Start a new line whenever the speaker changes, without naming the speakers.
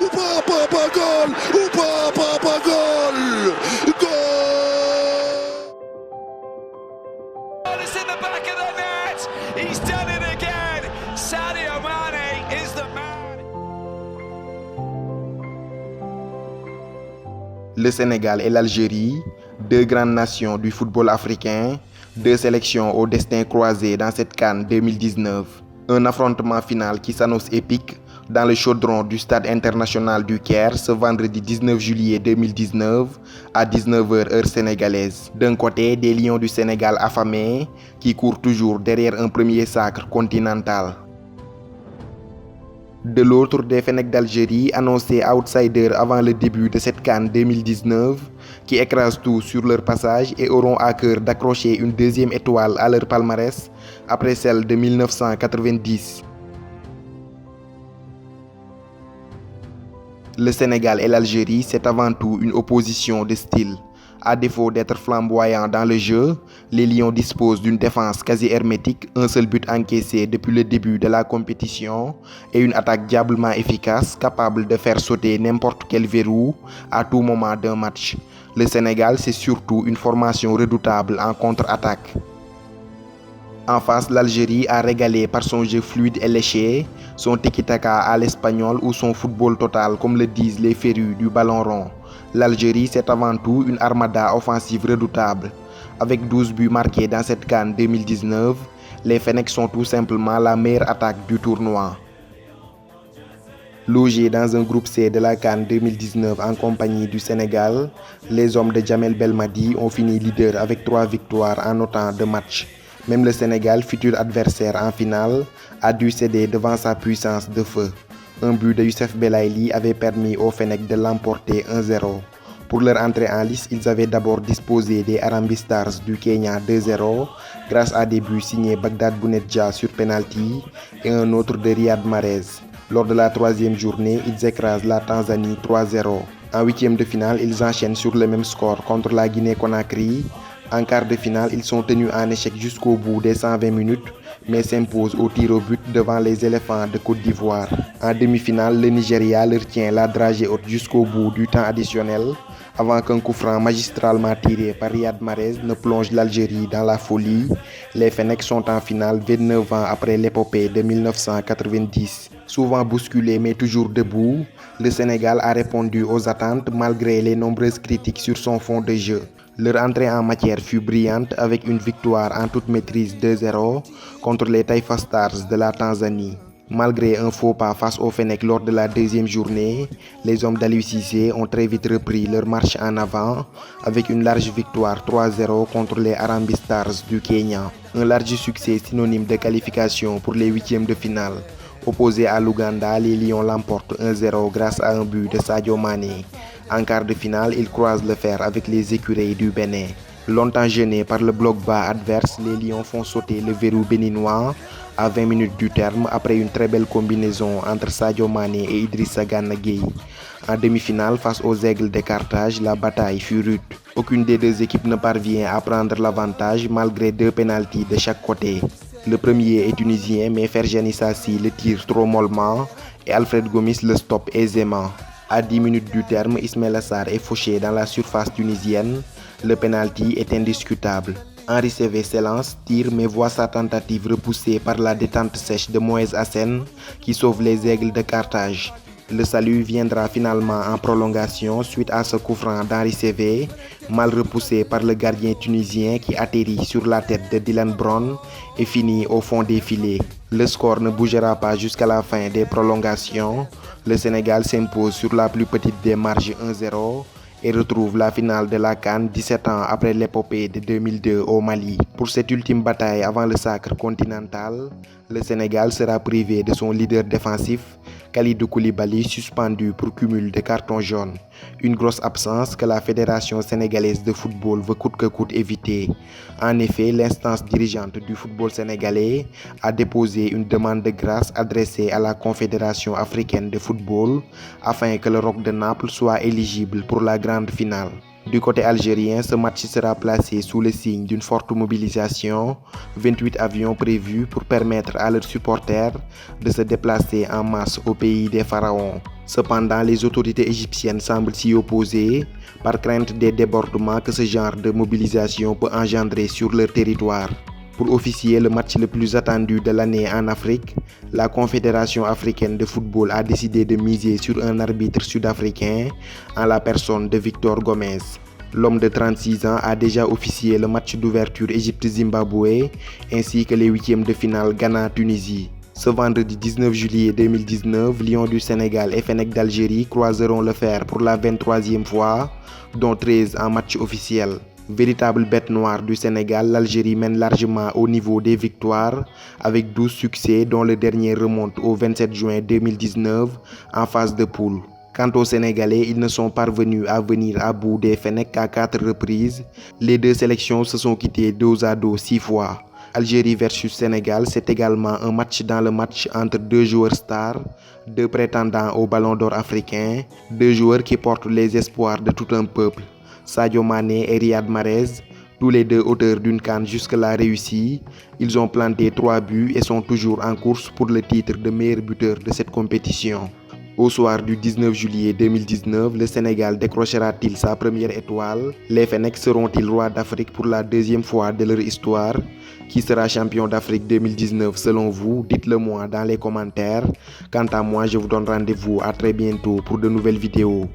Goal! Goal!
It's in the back of the net. He's done it again. Sadio Mane is the man.
Le Sénégal et l'Algérie, deux grandes nations du football africain, deux sélections au destin croisé dans cette CAN 2019. Un affrontement final qui s'annonce épique dans le chaudron du Stade international du Caire ce vendredi 19 juillet 2019 à 19h heure sénégalaise. D'un côté, des Lions du Sénégal affamés qui courent toujours derrière un premier sacre continental. De l'autre, des Fennecs d'Algérie annoncés outsiders avant le début de cette CAN 2019 qui écrasent tout sur leur passage et auront à cœur d'accrocher une deuxième étoile à leur palmarès après celle de 1990. Le Sénégal et l'Algérie, c'est avant tout une opposition de style. À défaut d'être flamboyants dans le jeu, les Lions disposent d'une défense quasi hermétique, un seul but encaissé depuis le début de la compétition et une attaque diablement efficace capable de faire sauter n'importe quel verrou à tout moment d'un match. Le Sénégal, c'est surtout une formation redoutable en contre-attaque. En face, l'Algérie a régalé par son jeu fluide et léché, son tiki-taka à l'espagnol ou son football total comme le disent les férus du ballon rond. L'Algérie, c'est avant tout une armada offensive redoutable. Avec 12 buts marqués dans cette CAN 2019, les Fennecs sont tout simplement la meilleure attaque du tournoi. Logés dans un groupe C de la CAN 2019 en compagnie du Sénégal, les hommes de Djamel Belmadi ont fini leader avec 3 victoires en autant de matchs. Même le Sénégal, futur adversaire en finale, a dû céder devant sa puissance de feu. Un but de Youssef Belaïli avait permis aux Fennecs de l'emporter 1-0. Pour leur entrée en lice, ils avaient d'abord disposé des Harambee Stars du Kenya 2-0 grâce à des buts signés Bagdad Bounedjah sur penalty et un autre de Riyad Mahrez. Lors de la troisième journée, ils écrasent la Tanzanie 3-0. En huitième de finale, ils enchaînent sur le même score contre la Guinée-Conakry. En quart de finale, ils sont tenus en échec jusqu'au bout des 120 minutes, mais s'imposent au tir au but devant les éléphants de Côte d'Ivoire. En demi-finale, le Nigeria leur tient la dragée haute jusqu'au bout du temps additionnel, avant qu'un coup franc magistralement tiré par Riyad Mahrez ne plonge l'Algérie dans la folie. Les Fennecs sont en finale 29 ans après l'épopée de 1990. Souvent bousculé mais toujours debout, le Sénégal a répondu aux attentes malgré les nombreuses critiques sur son fond de jeu. Leur entrée en matière fut brillante avec une victoire en toute maîtrise 2-0 contre les Taifa Stars de la Tanzanie. Malgré un faux pas face aux Fennecs lors de la deuxième journée, les hommes d'Aliou Cissé ont très vite repris leur marche en avant avec une large victoire 3-0 contre les Harambee Stars du Kenya. Un large succès synonyme de qualification pour les huitièmes de finale. Opposés à l'Ouganda, les Lions l'emportent 1-0 grâce à un but de Sadio Mane. En quart de finale, ils croisent le fer avec les écureuils du Bénin. Longtemps gênés par le bloc bas adverse, les Lions font sauter le verrou béninois à 20 minutes du terme après une très belle combinaison entre Sadio Mane et Idrissa Gana Gueye. En demi-finale, face aux Aigles de Carthage, la bataille fut rude. Aucune des deux équipes ne parvient à prendre l'avantage malgré 2 pénaltys de chaque côté. Le premier est tunisien mais Ferjani Sassi le tire trop mollement et Alfred Gomis le stoppe aisément. À 10 minutes du terme, Ismaïla Sarr est fauché dans la surface tunisienne. Le penalty est indiscutable. Henri Saivet s'élance, tire mais voit sa tentative repoussée par la détente sèche de Moïse Hassen qui sauve les Aigles de Carthage. Le salut viendra finalement en prolongation suite à ce coup franc d'Henri Saivet, mal repoussé par le gardien tunisien qui atterrit sur la tête de Dylan Brown et finit au fond des filets. Le score ne bougera pas jusqu'à la fin des prolongations. Le Sénégal s'impose sur la plus petite des marges 1-0 et retrouve la finale de la CAN 17 ans après l'épopée de 2002 au Mali. Pour cette ultime bataille avant le sacre continental, le Sénégal sera privé de son leader défensif, Kalidou Koulibaly, suspendu pour cumul de cartons jaunes. Une grosse absence que la Fédération sénégalaise de football veut coûte que coûte éviter. En effet, l'instance dirigeante du football sénégalais a déposé une demande de grâce adressée à la Confédération africaine de football afin que le Roc de Naples soit éligible pour la grande finale. Du côté algérien, ce match sera placé sous le signe d'une forte mobilisation, 28 avions prévus pour permettre à leurs supporters de se déplacer en masse au pays des pharaons. Cependant, les autorités égyptiennes semblent s'y opposer par crainte des débordements que ce genre de mobilisation peut engendrer sur leur territoire. Pour officier le match le plus attendu de l'année en Afrique, la Confédération africaine de football a décidé de miser sur un arbitre sud-africain en la personne de Victor Gomez. L'homme de 36 ans a déjà officié le match d'ouverture Égypte-Zimbabwe ainsi que les huitièmes de finale Ghana-Tunisie. Ce vendredi 19 juillet 2019, Lions du Sénégal et Fennec d'Algérie croiseront le fer pour la 23e fois, dont 13 en match officiel. Véritable bête noire du Sénégal, l'Algérie mène largement au niveau des victoires avec 12 succès dont le dernier remonte au 27 juin 2019 en phase de poule. Quant aux Sénégalais, ils ne sont parvenus à venir à bout des Fennec qu'à 4 reprises. Les deux sélections se sont quittées dos à dos 6 fois. Algérie versus Sénégal, c'est également un match dans le match entre deux joueurs stars, deux prétendants au Ballon d'Or africain, deux joueurs qui portent les espoirs de tout un peuple. Sadio Mané et Riyad Mahrez, tous les deux auteurs d'une CAN jusque-là réussie, ils ont planté 3 buts et sont toujours en course pour le titre de meilleur buteur de cette compétition. Au soir du 19 juillet 2019, le Sénégal décrochera-t-il sa première étoile? Les Fennecs seront-ils rois d'Afrique pour la deuxième fois de leur histoire? Qui sera champion d'Afrique 2019 selon vous? Dites-le moi dans les commentaires. Quant à moi, je vous donne rendez-vous à très bientôt pour de nouvelles vidéos.